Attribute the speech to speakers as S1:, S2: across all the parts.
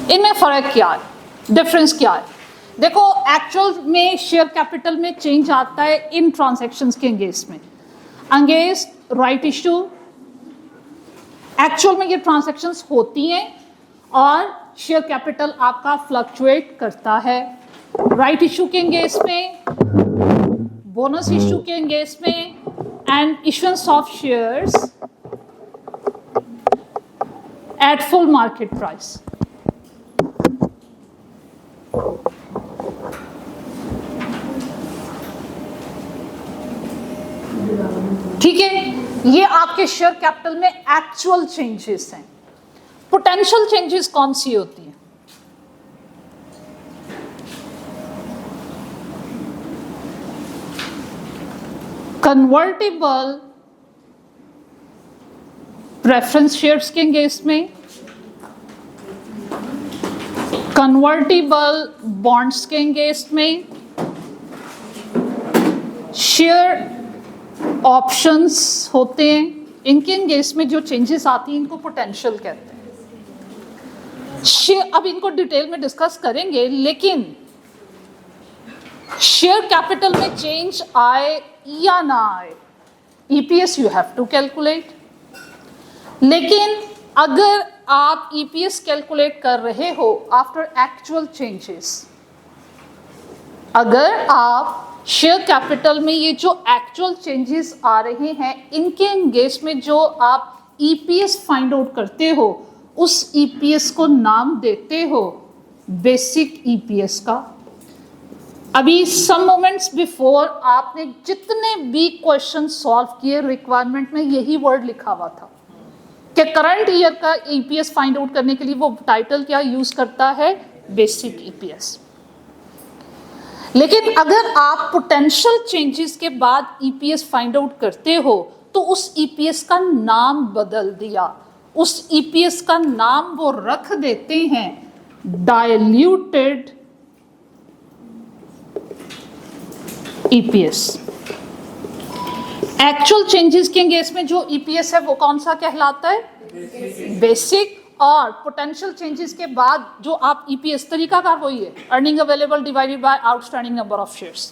S1: इनमें फर्क क्या है, डिफरेंस क्या है? देखो, एक्चुअल में शेयर कैपिटल में चेंज आता है इन ट्रांजैक्शंस के अंगेंस्ट में, अगेंस्ट राइट इशू। एक्चुअल में ये ट्रांजैक्शंस होती हैं और शेयर कैपिटल आपका फ्लक्चुएट करता है राइट इशू के अंगेंस्ट में, बोनस इशू के अंगेंस्ट में, and issuance of shares at full market price. ठीक है, ये आपके शेयर कैपिटल में एक्चुअल चेंजेस हैं। पोटेंशियल चेंजेस कौन सी होती हैं? कन्वर्टेबल प्रेफरेंस शेयर्स के अंगेंस्ट में, कन्वर्टेबल बॉन्ड्स के अंगेंस्ट में, शेयर ऑप्शंस होते हैं, इनके अंगेंस्ट में जो चेंजेस आती हैं इनको पोटेंशियल कहते हैं। अब इनको डिटेल में डिस्कस करेंगे, लेकिन शेयर कैपिटल में चेंज आए या ना आए, EPS you have to calculate. लेकिन अगर आप ईपीएस कैलकुलेट कर रहे हो आफ्टर एक्चुअल चेंजेस, अगर आप शेयर कैपिटल में ये जो एक्चुअल चेंजेस आ रहे हैं इनके अंगेंस्ट में जो आप ईपीएस फाइंड आउट करते हो, उस ईपीएस को नाम देते हो बेसिक ईपीएस का। अभी सम मोमेंट्स बिफोर आपने जितने भी क्वेश्चन सॉल्व किए रिक्वायरमेंट में यही वर्ड लिखा हुआ था कि करंट ईयर का ईपीएस फाइंड आउट करने के लिए वो टाइटल क्या यूज करता है, बेसिक ईपीएस। लेकिन अगर आप पोटेंशियल चेंजेस के बाद ईपीएस फाइंड आउट करते हो तो उस ईपीएस का नाम बदल दिया, उस ईपीएस का नाम वो रख देते हैं डाइल्यूटेड ईपीएस। एक्चुअल चेंजेस के अंगेंस्ट में जो ईपीएस है वो कौन सा कहलाता है, बेसिक। और पोटेंशियल चेंजेस के बाद जो आप ईपीएस, तरीकाकार वही है, earning available divided by outstanding number of shares,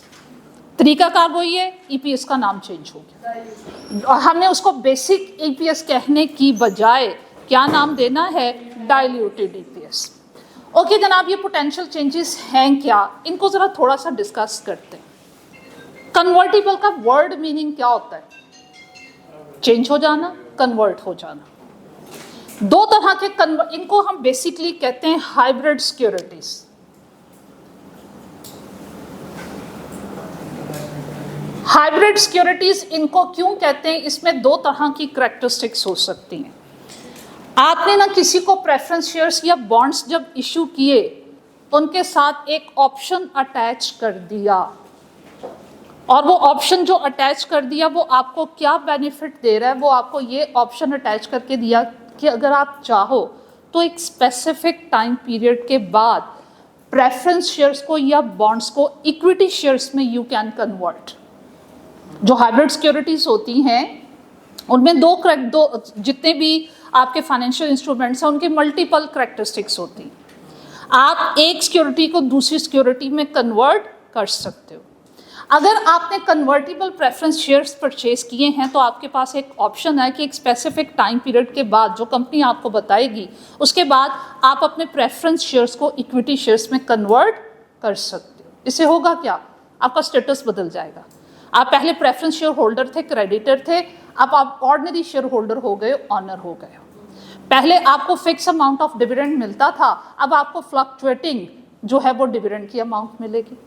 S1: तरीकाकार वही है, ईपीएस का नाम चेंज हो गया। और हमने उसको बेसिक ईपीएस कहने की बजाय क्या नाम देना है, डाइल्यूटेड ईपीएस। ओके जनाब, ये पोटेंशियल चेंजेस हैं क्या, इनको जरा थोड़ा सा डिस्कस करते हैं। कन्वर्टिबल का वर्ड मीनिंग क्या होता है, चेंज हो जाना, कन्वर्ट हो जाना। दो तरह के इनको हम बेसिकली कहते हैं हाइब्रिड सिक्योरिटीज। हाइब्रिड सिक्योरिटीज इनको क्यों कहते हैं, इसमें दो तरह की करैक्टरिस्टिक्स हो सकती हैं। आपने ना किसी को प्रेफरेंस शेयर्स या बॉन्ड्स जब इशू किए, उनके साथ एक ऑप्शन अटैच कर दिया, और वो ऑप्शन जो अटैच कर दिया वो आपको क्या बेनिफिट दे रहा है, वो आपको ये ऑप्शन अटैच करके दिया कि अगर आप चाहो तो एक स्पेसिफिक टाइम पीरियड के बाद प्रेफरेंस शेयर्स को या बॉन्ड्स को इक्विटी शेयर्स में यू कैन कन्वर्ट। जो हाइब्रिड सिक्योरिटीज होती हैं उनमें दो जितने भी आपके फाइनेंशियल इंस्ट्रूमेंट्स हैं उनके मल्टीपल करैक्टरिस्टिक्स होती हैं। आप एक सिक्योरिटी को दूसरी सिक्योरिटी में कन्वर्ट कर सकते हो। अगर आपने कन्वर्टिबल प्रेफरेंस शेयर्स परचेज किए हैं तो आपके पास एक ऑप्शन है कि एक स्पेसिफिक टाइम पीरियड के बाद जो कंपनी आपको बताएगी उसके बाद आप अपने प्रेफरेंस शेयर्स को इक्विटी शेयर्स में कन्वर्ट कर सकते हो। इससे होगा क्या, आपका स्टेटस बदल जाएगा। आप पहले प्रेफरेंस शेयर होल्डर थे, क्रेडिटर थे, अब आप ऑर्डिनरी शेयर होल्डर हो गए, ऑनर हो गए। पहले आपको फिक्स अमाउंट ऑफ डिविडेंड मिलता था, अब आपको फ्लक्चुएटिंग जो है वो डिविडेंड की अमाउंट मिलेगी।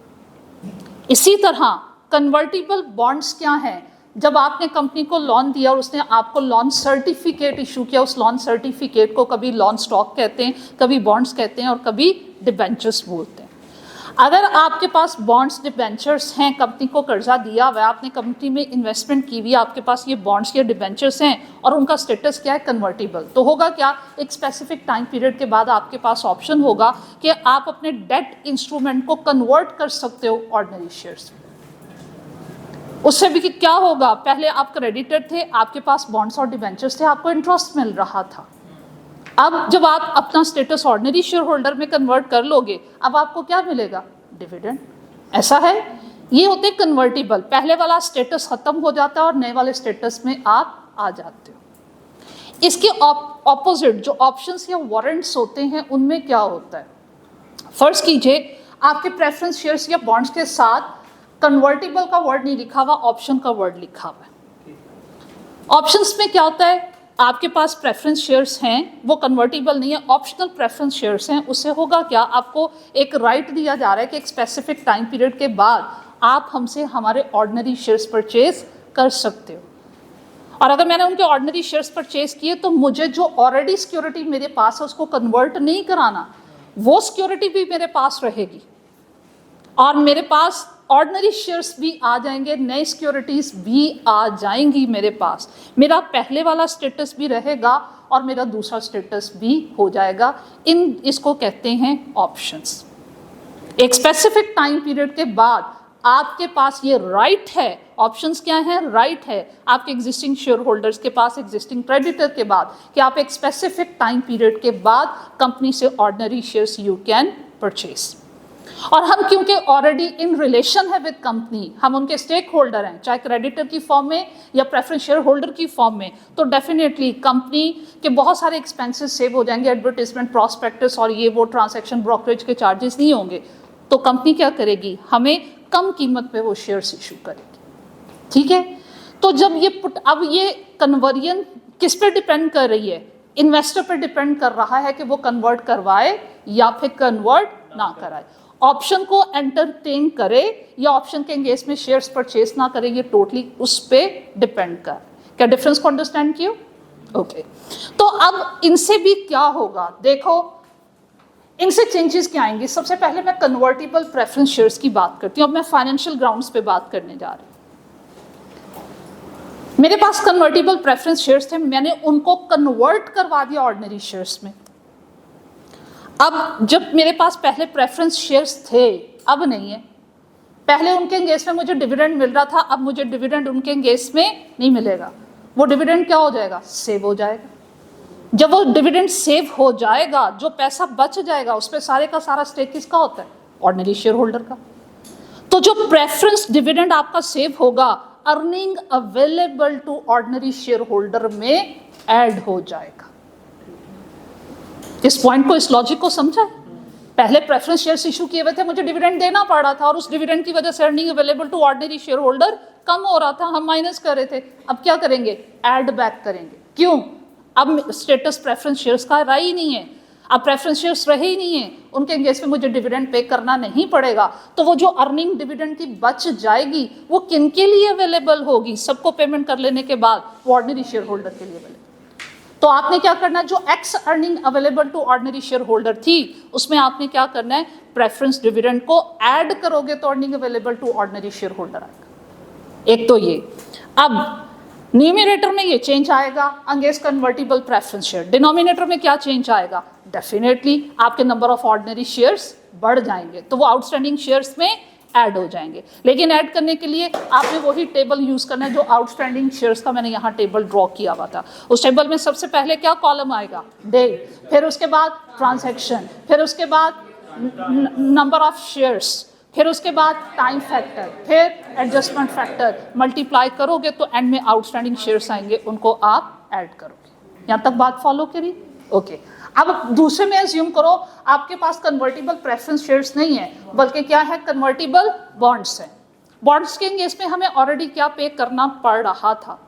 S1: इसी तरह कन्वर्टिबल बॉन्ड्स क्या हैं, जब आपने कंपनी को लोन दिया और उसने आपको लोन सर्टिफिकेट इशू किया, उस लोन सर्टिफिकेट को कभी लोन स्टॉक कहते हैं, कभी बॉन्ड्स कहते हैं और कभी डिबेंचर्स बोलते हैं। अगर आपके पास बॉन्ड्स डिबेंचर्स हैं, कंपनी को कर्जा दिया हुआ है, आपने कंपनी में इन्वेस्टमेंट की हुई है, आपके पास ये बॉन्ड्स या डिबेंचर्स हैं और उनका स्टेटस क्या है, कन्वर्टिबल, तो होगा क्या, एक स्पेसिफिक टाइम पीरियड के बाद आपके पास ऑप्शन होगा कि आप अपने डेट इंस्ट्रूमेंट को कन्वर्ट कर सकते हो ऑर्डिनरी शेयर्स में। उससे भी क्या होगा, पहले आप क्रेडिटर थे, आपके पास बॉन्ड्स और डिबेंचर्स थे, आपको इंटरेस्ट मिल रहा था, अब जब आप अपना स्टेटस ऑर्डिनरी शेयर होल्डर में कन्वर्ट कर लोगे, अब आपको क्या मिलेगा? डिविडेंड। ऐसा है, ये होते कन्वर्टिबल, पहले वाला स्टेटस खत्म हो जाता है और नए वाले स्टेटस में आप आ जाते हो। इसके ऑपोजिट जो ऑप्शंस या वारंट्स होते हैं उनमें क्या होता है? फर्ज कीजिए आपके प्रेफरेंस शेयर्स या बॉन्ड्स के साथ कन्वर्टिबल का वर्ड नहीं लिखा हुआ, ऑप्शन का वर्ड लिखा हुआ है। ऑप्शंस में क्या होता है? आपके पास प्रेफरेंस शेयर्स हैं, वो कन्वर्टिबल नहीं है, ऑप्शनल प्रेफरेंस शेयर्स हैं। उससे होगा क्या? आपको एक राइट दिया जा रहा है कि एक स्पेसिफिक टाइम पीरियड के बाद आप हमसे हमारे ऑर्डिनरी शेयर्स परचेज कर सकते हो। और अगर मैंने उनके ऑर्डिनरी शेयर्स परचेज किए तो मुझे जो ऑलरेडी सिक्योरिटी मेरे पास है उसको कन्वर्ट नहीं कराना, वो सिक्योरिटी भी मेरे पास रहेगी और मेरे पास ऑर्डिनरी शेयर्स भी आ जाएंगे, नई सिक्योरिटीज भी आ जाएंगी मेरे पास। मेरा पहले वाला स्टेटस भी रहेगा और मेरा दूसरा स्टेटस भी हो जाएगा। इसको कहते हैं ऑप्शंस। एक स्पेसिफिक टाइम पीरियड के बाद आपके पास ये राइट है। ऑप्शंस क्या है? राइट है आपके एग्जिस्टिंग शेयर होल्डर्स के पास, एग्जिस्टिंग क्रेडिटर के बाद, कि आप एक स्पेसिफिक टाइम पीरियड के बाद कंपनी से ordinary shares you can purchase. और हम क्योंकि ऑलरेडी इन रिलेशन है विद कंपनी, हम उनके स्टेक होल्डर हैं, चाहे क्रेडिटर की फॉर्म में या प्रेफरेंस शेयर होल्डर की फॉर्म में, तो डेफिनेटली कंपनी के बहुत सारे एक्सपेंसेस सेव हो जाएंगे। एडवर्टाइजमेंट, प्रॉस्पेक्टस और ये वो ट्रांजैक्शन ब्रोकरेज के चार्जेस नहीं होंगे। तो कंपनी क्या करेगी? हमें कम कीमत पे वो शेयर्स इशू करेगी। ठीक है, तो जब ये अब ये कन्वर्जन किस पे डिपेंड कर रही है? इन्वेस्टर पे डिपेंड कर रहा है कि वो कन्वर्ट करवाए या फिर कन्वर्ट ना कराए, ऑप्शन को एंटरटेन करे या ऑप्शन के एंगेज में शेयर्स परचेस ना करे, ये टोटली उस पे डिपेंड कर। क्या डिफरेंस को अंडरस्टैंड किया? ओके, तो अब इनसे भी क्या होगा? देखो इनसे चेंजेस क्या आएंगे। सबसे पहले मैं कन्वर्टिबल प्रेफरेंस शेयर्स की बात करती हूँ। अब मैं फाइनेंशियल ग्राउंड्स पे बात करने जा रही हूँ। मेरे पास कन्वर्टिबल प्रेफरेंस शेयर्स थे, मैंने उनको कन्वर्ट करवा दिया ऑर्डिनरी शेयर्स में। अब जब मेरे पास पहले प्रेफरेंस शेयर्स थे, अब नहीं है। पहले उनके एंगेज में मुझे डिविडेंड मिल रहा था, अब मुझे डिविडेंड उनके एंगेज में नहीं मिलेगा। वो डिविडेंड क्या हो जाएगा? सेव हो जाएगा। जब वो डिविडेंड सेव हो जाएगा, जो पैसा बच जाएगा उस पर सारे का सारा स्टेक किसका होता है? ऑर्डिनरी शेयर होल्डर का। तो जो प्रेफरेंस डिविडेंड आपका सेव होगा, earning available to ordinary share holder में ऐड हो जाएगा। इस पॉइंट को, इस लॉजिक को समझा? पहले प्रेफरेंस शेयर्स इशू किए हुए थे, मुझे डिविडेंड देना पड़ रहा था और उस डिविडेंड की वजह से earning available to ordinary share holder कम हो रहा था, हम माइनस कर रहे थे। अब क्या करेंगे? ऐड बैक करेंगे। क्यों? अब स्टेटस प्रेफरेंस शेयर्स का रहा ही नहीं है, अब प्रेफरेंस शेयर्स रहे ही नहीं है, उनके एंगेज में मुझे डिविडेंड पे करना नहीं पड़ेगा। तो वो जो अर्निंग डिविडेंड की बच जाएगी वो किन के लिए अवेलेबल होगी? सबको पेमेंट कर लेने के बाद वो ऑर्डिनरी शेयर होल्डर के लिए अवेलेबल। तो आपने क्या करना है? जो X earning available to ordinary share holder थी उसमें आपने क्या करना है? प्रेफरेंस डिविडेंड को ऐड करोगे तो earning available to ordinary share holder आएगा। एक तो ये। अब न्यूमरेटर में ये चेंज आएगा, against convertible preference share. Denominator में क्या चेंज आएगा? डेफिनेटली आपके नंबर ऑफ ऑर्डिनरी शेयर्स बढ़ जाएंगे, तो वो आउटस्टैंडिंग शेयर्स में ऐड हो जाएंगे। लेकिन ऐड करने के लिए आपने वही टेबल यूज करना है जो आउटस्टैंडिंग शेयर्स का मैंने यहाँ टेबल ड्रॉ किया हुआ था। उस टेबल में सबसे पहले क्या कॉलम आएगा? डेट, फिर उसके बाद ट्रांजैक्शन, फिर उसके बाद नंबर ऑफ शेयर्स, फिर उसके बाद टाइम फैक्टर, फिर एडजस्टमेंट फैक्टर। मल्टीप्लाई करोगे तो एंड में आउटस्टैंडिंग शेयर्स आएंगे, उनको आप ऐड करोगे। यहाँ तक बात फॉलो करी? ओके। अब दूसरे में एज्यूम करो आपके पास कन्वर्टिबल प्रेफरेंस शेयर्स नहीं है, बल्कि क्या है? कन्वर्टिबल बॉन्ड्स हैं। बॉन्ड्स के केस में हमें ऑलरेडी क्या पे करना पड़ रहा था?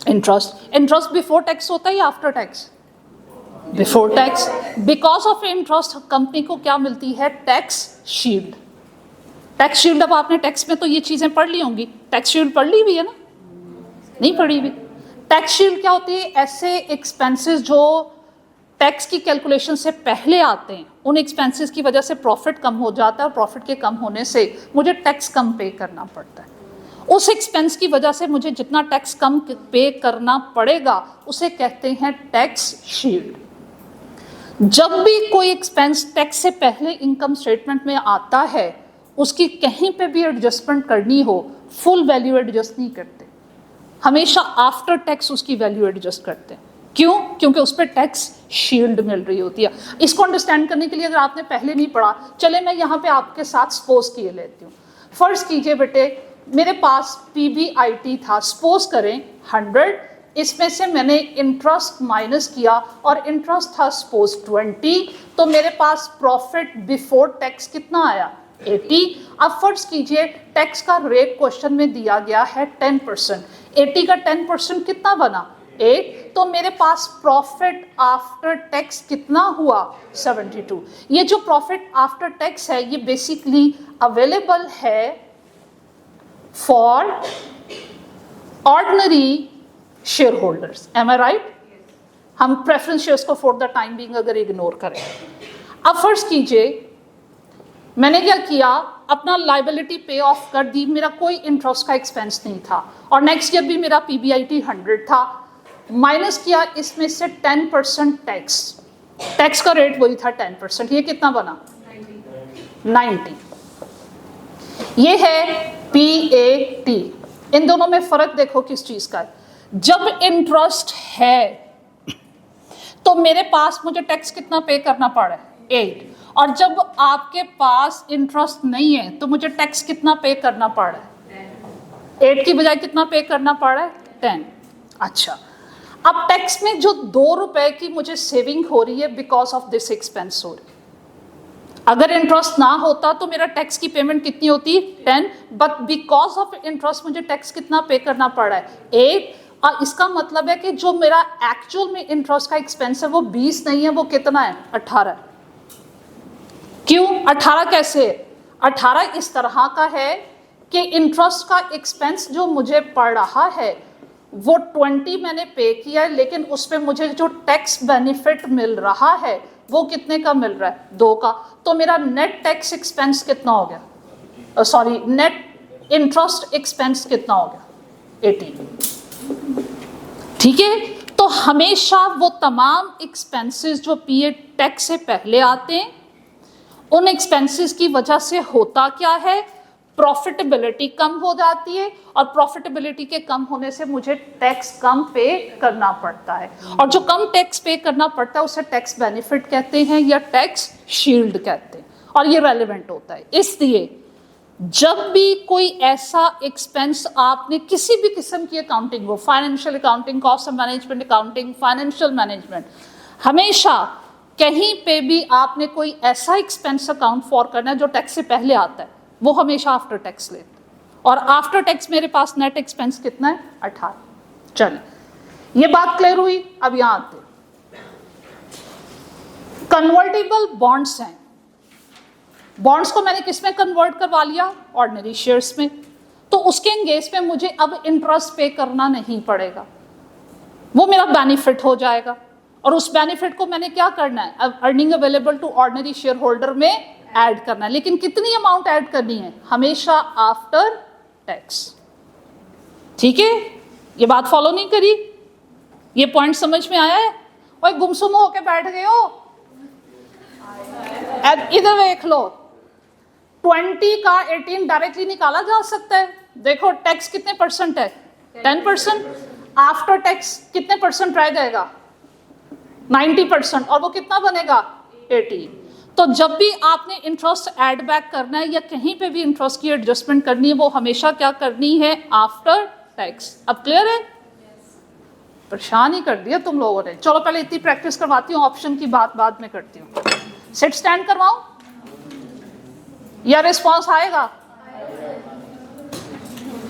S1: इंटरेस्ट। इंटरेस्ट बिफोर टैक्स होता है या after tax? Before tax. Because of interest company को क्या मिलती है? Tax shield. टैक्स शील्ड, अब आपने टैक्स में तो ये चीजें पढ़ ली होंगी, टैक्स शील्ड पढ़ ली हुई है ना? नहीं पढ़ी हुई। टैक्स शील्ड क्या होती है? ऐसे एक्सपेंसेस जो टैक्स की कैलकुलेशन से पहले आते हैं, उन एक्सपेंसेस की वजह से प्रॉफिट कम हो जाता है और प्रॉफिट के कम होने से मुझे टैक्स कम पे करना पड़ता है। उस एक्सपेंस की वजह से मुझे जितना टैक्स कम पे करना पड़ेगा उसे कहते हैं टैक्स शील्ड। जब भी कोई एक्सपेंस टैक्स से पहले इनकम स्टेटमेंट में आता है, उसकी कहीं पे भी एडजस्टमेंट करनी हो, फुल वैल्यू एडजस्ट नहीं करते, हमेशा आफ्टर टैक्स उसकी वैल्यू एडजस्ट करते हैं। क्यों? क्योंकि उस पर टैक्स शील्ड मिल रही होती है। इसको अंडरस्टैंड करने के लिए अगर आपने पहले नहीं पढ़ा, चले मैं यहाँ पे आपके साथ सपोज किए लेती हूँ। फर्ज कीजिए बेटे मेरे पास PBIT था, सपोज करें 100, इसमें से मैंने इंटरेस्ट माइनस किया और इंटरेस्ट था सपोज 20, तो मेरे पास प्रॉफिट बिफोर टैक्स कितना आया? 80। अब फर्ज कीजिए टैक्स का रेट क्वेश्चन में दिया गया है 10%, 80 का 10% कितना बना? 8। तो मेरे पास प्रॉफिट आफ्टर टैक्स कितना हुआ? 72। ये जो प्रॉफिट आफ्टर टैक्स है ये बेसिकली अवेलेबल है for ordinary share holders. Am I right? हम प्रेफरेंस शेयर्स को फॉर द टाइम बीइंग अगर इग्नोर करें। अब फर्ज कीजिए मैंने क्या किया, अपना लाइबिलिटी पे ऑफ कर दी, मेरा कोई इंटरेस्ट का एक्सपेंस नहीं था और नेक्स्ट ईयर भी मेरा PBIT 100 था, माइनस किया इसमें से 10% टैक्स, टैक्स का रेट वही था 10%, ये कितना बना? 90। ये है PAT। इन दोनों में फर्क देखो किस चीज का है। जब इंटरेस्ट है तो मेरे पास मुझे टैक्स कितना पे करना पड़ा है? 8। और जब आपके पास इंटरेस्ट नहीं है तो मुझे टैक्स कितना पे करना पड़ रहा है? 8 की बजाय कितना पे करना पड़ रहा है? 10। अच्छा, अब टैक्स में जो 2 रुपए की मुझे सेविंग हो रही है बिकॉज ऑफ दिस एक्सपेंस हो रही है। अगर इंटरेस्ट ना होता तो मेरा टैक्स की पेमेंट कितनी होती? 10, बट बिकॉज ऑफ इंटरेस्ट मुझे टैक्स कितना पे करना पड़ रहा है? 8। और इसका मतलब है कि जो मेरा एक्चुअल में इंटरेस्ट का एक्सपेंस है वो 20 नहीं है, वो कितना है? 18 है। क्यों 18? कैसे? 18 इस तरह का है कि इंटरेस्ट का एक्सपेंस जो मुझे पड़ रहा है वो 20 मैंने पे किया है, लेकिन उस पर मुझे जो टैक्स बेनिफिट मिल रहा है वो कितने का मिल रहा है? 2 का। तो मेरा नेट टैक्स एक्सपेंस कितना हो गया? सॉरी, नेट इंटरेस्ट एक्सपेंस कितना हो गया? 80। ठीक है, तो हमेशा वो तमाम एक्सपेंसेस जो PA टैक्स से पहले आते हैं उन एक्सपेंसेस की वजह से होता क्या है? प्रॉफिटेबिलिटी कम हो जाती है और प्रॉफिटेबिलिटी के कम होने से मुझे टैक्स कम पे करना पड़ता है, और जो कम टैक्स पे करना पड़ता है उसे टैक्स बेनिफिट कहते हैं या टैक्स शील्ड कहते हैं, और ये रेलेवेंट होता है। इसलिए जब भी कोई ऐसा एक्सपेंस आपने किसी भी किस्म की अकाउंटिंग हो, financial accounting, cost management accounting, financial management, हमेशा कहीं पे भी आपने कोई ऐसा एक्सपेंस अकाउंट फॉर करना है जो टैक्स से पहले आता है, वो हमेशा आफ्टर टैक्स लेते हैं। और आफ्टर टैक्स मेरे पास नेट एक्सपेंस कितना है? 18। चलिए, ये बात क्लियर हुई। अब यहां आते, कन्वर्टेबल बॉन्ड्स हैं। बॉन्ड्स को मैंने किस में कन्वर्ट करवा लिया? ऑर्डिनरी शेयर्स में। तो उसके एंगेज में मुझे अब इंटरेस्ट पे करना नहीं पड़ेगा, वो मेरा बेनिफिट हो जाएगा। और उस बेनिफिट को मैंने क्या करना है? अब earning available to ordinary share holder में ऐड करना है, लेकिन कितनी अमाउंट ऐड करनी है? हमेशा आफ्टर टैक्स। ठीक है, ये बात फॉलो नहीं करी? ये पॉइंट समझ में आया है? और गुमसुम होके बैठ गए हो? इधर देख लो, 20 का 18 डायरेक्टली निकाला जा सकता है। देखो टैक्स कितने परसेंट है? 10%। आफ्टर टैक्स कितने परसेंट रह जाएगा? 90%। और वो कितना बनेगा? 80। तो जब भी आपने इंटरेस्ट ऐड बैक करना है या कहीं पे भी इंटरेस्ट की एडजस्टमेंट करनी है, वो हमेशा क्या करनी है? After tax. अब क्लियर है? परेशान ही कर दिया तुम लोगों ने। चलो पहले इतनी प्रैक्टिस करवाती हूँ, ऑप्शन की बात बाद में करती हूँ। सिट स्टैंड करवाऊं या रिस्पॉन्स आएगा?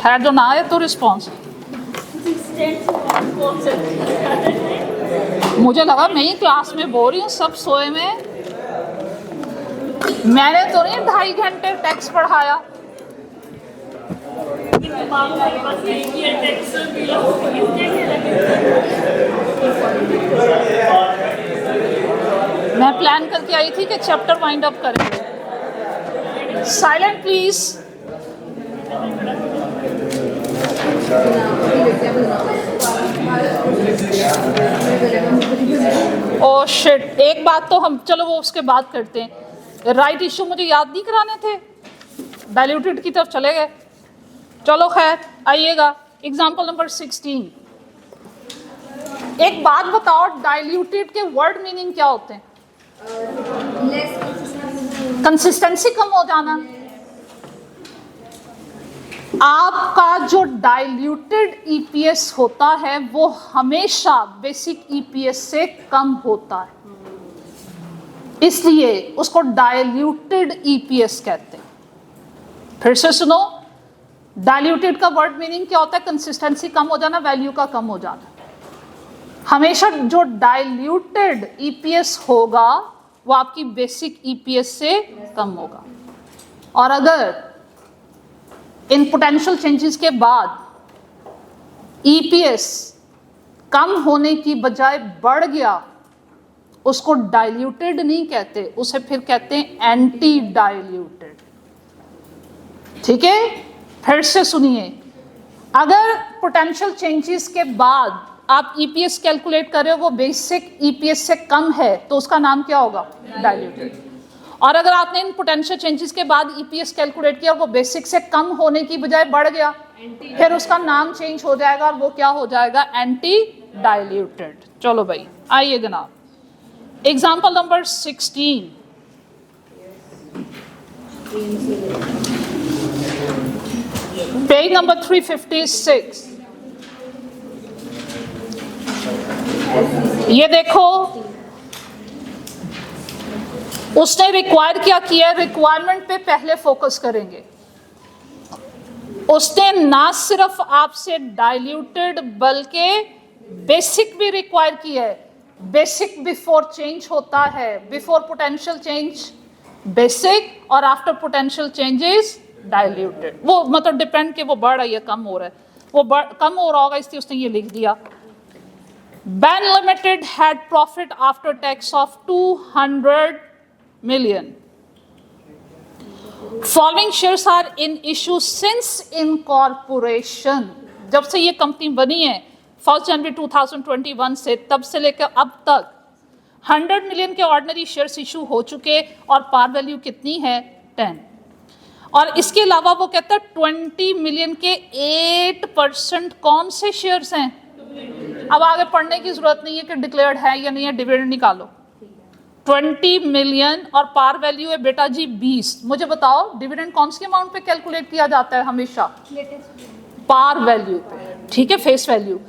S1: ठहर, जो ना आए तो रिस्पॉन्स। मुझे लगा मैं ही क्लास में बोल रही हूँ, सब सोए में। मैंने तो नहीं 2.5 घंटे टैक्स पढ़ाया। मैं प्लान करके आई थी कि चैप्टर वाइंड अप करेंगे। Silent please. ओह शिट, एक बात तो हम, चलो वो उसके बाद करते हैं। राइट इश्यू मुझे याद नहीं कराने थे, डाइल्यूटेड की तरफ चले गए। चलो खैर, आइएगा एग्जाम्पल नंबर 16। एक बात बताओ, डाइल्यूटेड के वर्ड मीनिंग क्या होते हैं? कंसिस्टेंसी कम हो जाना। आपका जो डाइल्यूटेड ईपीएस होता है वो हमेशा बेसिक ईपीएस से कम होता है, इसलिए उसको डाइल्यूटेड ईपीएस कहते हैं। फिर से सुनो, डाइल्यूटेड का वर्ड मीनिंग क्या होता है? कंसिस्टेंसी कम हो जाना, वैल्यू का कम हो जाना। हमेशा जो डाइल्यूटेड ईपीएस होगा वो आपकी बेसिक ईपीएस से कम होगा। और अगर इन पोटेंशियल चेंजेस के बाद ईपीएस कम होने की बजाय बढ़ गया, उसको डाइल्यूटेड नहीं कहते, उसे फिर कहते हैं एंटी डाइल्यूटेड। ठीक है, फिर से सुनिए, अगर पोटेंशियल चेंजेस के बाद आप ईपीएस कैलकुलेट कर रहे हो वो बेसिक ईपीएस से कम है तो उसका नाम क्या होगा? डाइल्यूटेड। और अगर आपने इन पोटेंशियल चेंजेस के बाद ईपीएस कैलकुलेट किया और वो बेसिक से कम होने की बजाय बढ़ गया, फिर उसका नाम चेंज हो जाएगा और वो क्या हो जाएगा? Anti diluted. चलो भाई आइए जनाब, एग्जाम्पल नंबर 16। Page number 356। ये देखो, उसने रिक्वायर क्या किया? रिक्वायरमेंट पे पहले फोकस करेंगे। उसने ना सिर्फ आपसे डाइल्यूटेड बल्कि बेसिक भी रिक्वायर किया है। बेसिक बिफोर चेंज होता है, बिफोर पोटेंशियल चेंज बेसिक और आफ्टर पोटेंशियल चेंजेस डाइल्यूटेड। वो मतलब डिपेंड कि वो बढ़ रहा है या कम हो रहा है। वो कम हो रहा होगा इसलिए उसने ये लिख दिया। Ben Limited had profit after tax of 200 million. Following shares are in issue since incorporation. जब से ये कंपनी बनी है 1 जनवरी 2021 से, तब से लेकर अब तक 100 मिलियन के ऑर्डिनरी शेयर्स इशू हो चुके और पार वैल्यू कितनी है? 10। और इसके अलावा वो कहता है 20 मिलियन के 8% कौन से शेयर्स हैं? अब आगे पढ़ने की जरूरत नहीं है कि डिक्लेयर्ड है या नहीं है, डिविडेंड निकालो। 20 मिलियन और पार वैल्यू है बेटा जी 20। मुझे बताओ डिविडेंड कौन सी अमाउंट पे कैलकुलेट किया जाता है? हमेशा पार वैल्यू पे। ठीक है, फेस वैल्यू।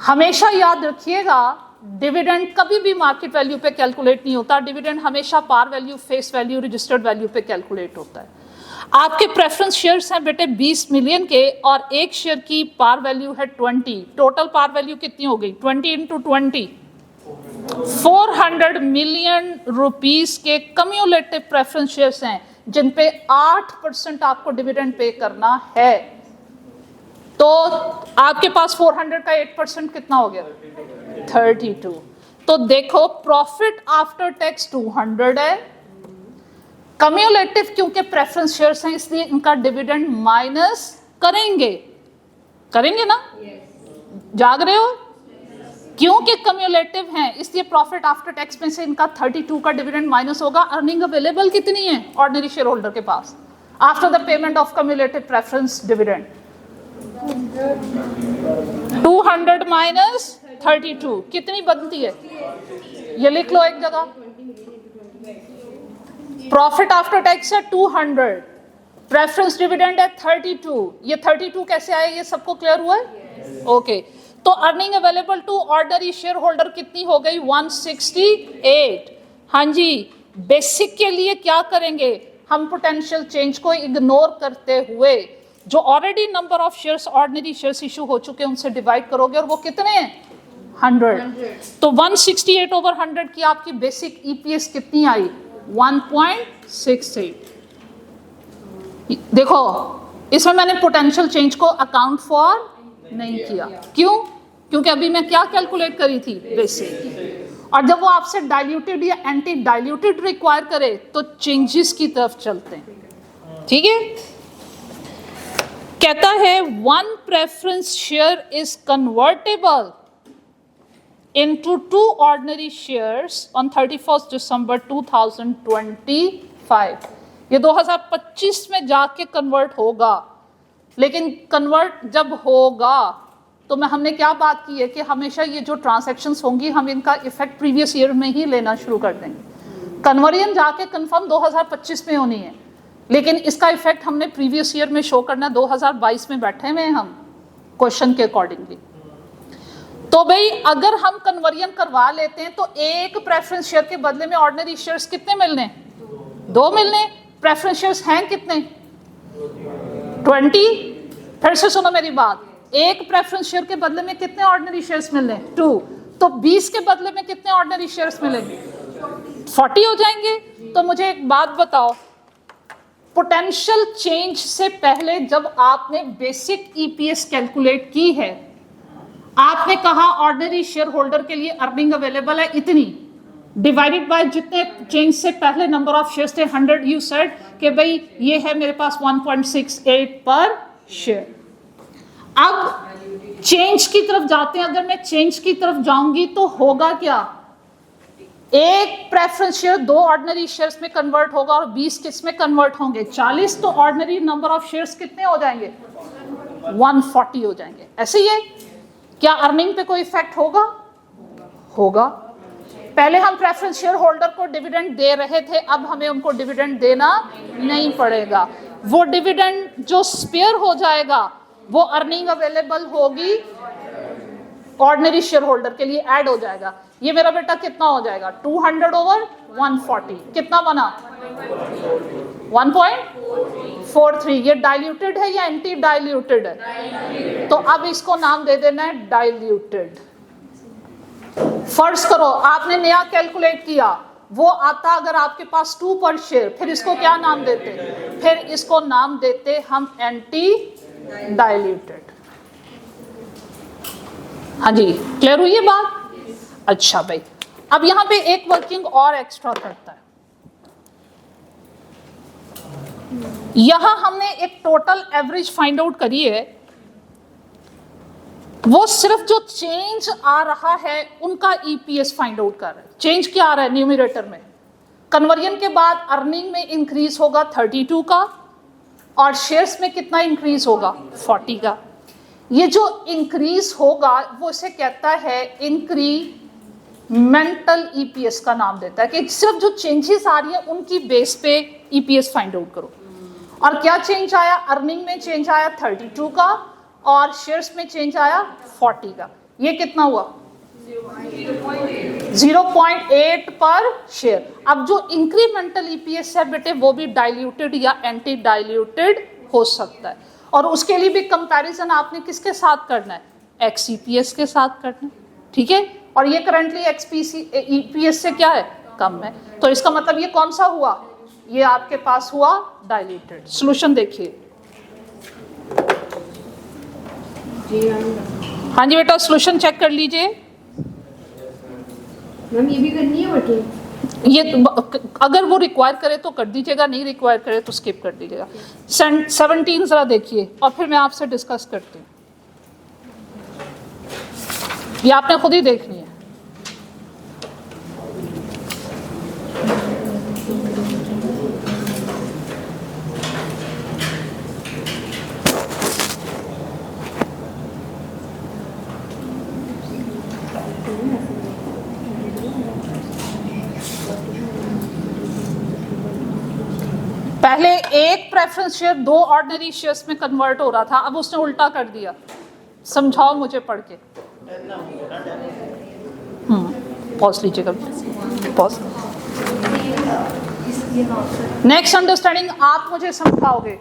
S1: हमेशा याद रखिएगा, डिविडेंड कभी भी मार्केट वैल्यू पे कैलकुलेट नहीं होता। डिविडेंड हमेशा par value, face value, registered value पे कैलकुलेट होता है। आपके प्रेफरेंस शेयर्स हैं बेटे 20 मिलियन के और एक शेयर की पार वैल्यू है 20। टोटल पार वैल्यू कितनी हो गई? 20 इंटू 20, 400 मिलियन रुपीस के कम्युलेटिव प्रेफरेंस शेयर्स हैं जिन पे 8% आपको डिविडेंड पे करना है। तो आपके पास 400 का 8% कितना हो गया? 32। तो देखो प्रॉफिट आफ्टर टैक्स 200 है। कम्युलेटिव क्योंकि प्रेफरेंस शेयर्स हैं इसलिए इनका डिविडेंड माइनस करेंगे ना? जाग रहे हो? क्योंकि कम्युलेटिव हैं इसलिए प्रॉफिट आफ्टर टैक्स में से इनका 32 का डिविडेंड माइनस होगा। अर्निंग अवेलेबल कितनी है ऑर्डिनरी शेयर होल्डर के पास after the payment of cumulative preference dividend? 200 minus 32 कितनी बनती है? ये लिख लो एक जगह। प्रॉफिट आफ्टर टैक्स है 200, प्रेफरेंस डिविडेंड है 32। ये 32 कैसे आए? ये सबको क्लियर हुआ है? ओके। तो earning available to ordinary share holder कितनी हो गई? 168। हाँ जी, बेसिक के लिए क्या करेंगे हम? पोटेंशियल चेंज को इग्नोर करते हुए जो already number of shares ordinary shares issue हो चुके हैं उनसे डिवाइड करोगे और वो कितने हैं? 100। तो 168 ओवर 100 की आपकी बेसिक ईपीएस कितनी आई? 1.68। देखो इसमें मैंने पोटेंशियल चेंज को अकाउंट फॉर नहीं किया। क्यों? क्योंकि अभी मैं क्या कैलकुलेट करी थी? बेसिक। और जब वो आपसे डाइल्यूटेड या एंटी डाइल्यूटेड रिक्वायर करे तो चेंजेस की तरफ चलते हैं। ठीक है, कहता है one preference share is convertible into 2 ordinary shares on 31st December 2025। ये 2025 में जाके कन्वर्ट होगा, लेकिन कन्वर्ट जब होगा तो मैं हमने क्या बात की है कि हमेशा ये जो ट्रांजैक्शंस होंगी हम इनका इफेक्ट प्रीवियस ईयर में ही लेना शुरू कर देंगे। कन्वर्जन जाके कंफर्म 2025 में होनी है, लेकिन इसका इफेक्ट हमने प्रीवियस ईयर में शो करना, 2022 में बैठे हुए हैं हम क्वेश्चन के अकॉर्डिंगली। तो भाई अगर हम कन्वर्जन करवा लेते हैं तो एक प्रेफरेंस शेयर के बदले में ऑर्डिनरी शेयर्स कितने मिलने? 2 मिलने। प्रेफरेंस शेयर्स हैं कितने? 20। फिर से सुनो मेरी बात, एक प्रेफरेंस शेयर के बदले में कितने ऑर्डिनरी शेयर्स मिलने? 2। तो 20 के बदले में कितने ऑर्डिनरी शेयर्स मिलेंगे? 40 हो जाएंगे। तो मुझे एक बात बताओ, पोटेंशियल चेंज से पहले जब आपने बेसिक ईपीएस कैलकुलेट की है, आपने कहा ऑर्डिनरी शेयर होल्डर के लिए अर्निंग अवेलेबल है इतनी, डिवाइडेड बाय जितने चेंज से पहले नंबर ऑफ शेयर्स थे 100, यू सेड कि भाई ये है मेरे पास 1.68 पर शेयर। अब चेंज की तरफ जाते हैं, अगर मैं चेंज की तरफ जाऊंगी तो होगा क्या? एक प्रेफरेंस शेयर 2 ऑर्डिनरी शेयर्स में कन्वर्ट होगा और 20 किस में कन्वर्ट होंगे? 40। तो ऑर्डिनरी नंबर ऑफ शेयर्स कितने हो जाएंगे? 140 हो जाएंगे। ऐसे ही है। क्या अर्निंग पे कोई इफेक्ट होगा? होगा। पहले हम प्रेफरेंस शेयर होल्डर को डिविडेंड दे रहे थे, अब हमें उनको डिविडेंड देना नहीं पड़ेगा। वो डिविडेंड जो स्पेयर हो जाएगा वो अर्निंग अवेलेबल होगी ऑर्डिनरी शेयर होल्डर के लिए ऐड हो जाएगा। ये मेरा बेटा कितना हो जाएगा? 200/140 कितना बना? 1.43। ये डाइल्यूटेड है या एंटी डाइल्यूटेड है? तो अब इसको नाम दे देना है डाइल्यूटेड। फर्ज करो आपने नया कैलकुलेट किया, वो आता अगर आपके पास 2 पर शेयर, फिर इसको क्या नाम देते? फिर इसको नाम देते हम एंटी डाइल्यूटेड। हाँ जी, क्लियर हुई ये बात? अच्छा भाई, अब यहां पे एक वर्किंग और एक्स्ट्रा करता है। यहां हमने एक टोटल एवरेज फाइंड आउट करी है, वो सिर्फ जो चेंज आ रहा है उनका ईपीएस फाइंड आउट कर रहा है। चेंज क्या आ रहा है न्यूमरेटर में? कन्वर्जन के बाद अर्निंग में इंक्रीज होगा 32 का और शेयर्स में कितना इंक्रीज होगा? 40 का। ये जो इंक्रीज होगा वो इसे कहता है इंक्रीमेंटल ईपीएस का नाम देता है, कि सिर्फ जो चेंजेस आ रही है उनकी बेस पे ईपीएस फाइंड आउट करो। और क्या चेंज आया? अर्निंग में चेंज आया 32 का और शेयर्स में चेंज आया 40 का। ये कितना हुआ? 0.8 पर शेयर। अब जो इंक्रीमेंटल ईपीएस है बेटे वो भी डाइल्यूटेड या एंटी डाइल्यूटेड हो सकता है, और उसके लिए भी कंपैरिजन आपने किसके साथ करना है? एक्सईपीएस के साथ करना है, ठीक है। और ये करंटली ईपीएस से क्या है? कम है, तो इसका मतलब ये कौन सा हुआ? ये आपके पास हुआ डाइल्यूटेड। सॉल्यूशन देखिए। हाँ जी बेटा, सॉल्यूशन चेक कर लीजिए।
S2: मैम ये भी करनी है वर्किंग?
S1: ये अगर वो रिक्वायर करे तो कर दीजिएगा, नहीं रिक्वायर करे तो स्किप कर दीजिएगा। 17 जरा देखिए और फिर मैं आपसे डिस्कस करती हूँ। ये आपने खुद ही देखनी है। पहले एक प्रेफरेंस शेयर 2 ऑर्डिनरी शेयर्स में कन्वर्ट हो रहा था, अब उसने उल्टा कर दिया। समझाओ मुझे पढ़ के। पॉज लीजिएगा, पॉज। नेक्स्ट अंडरस्टैंडिंग आप मुझे समझाओगे।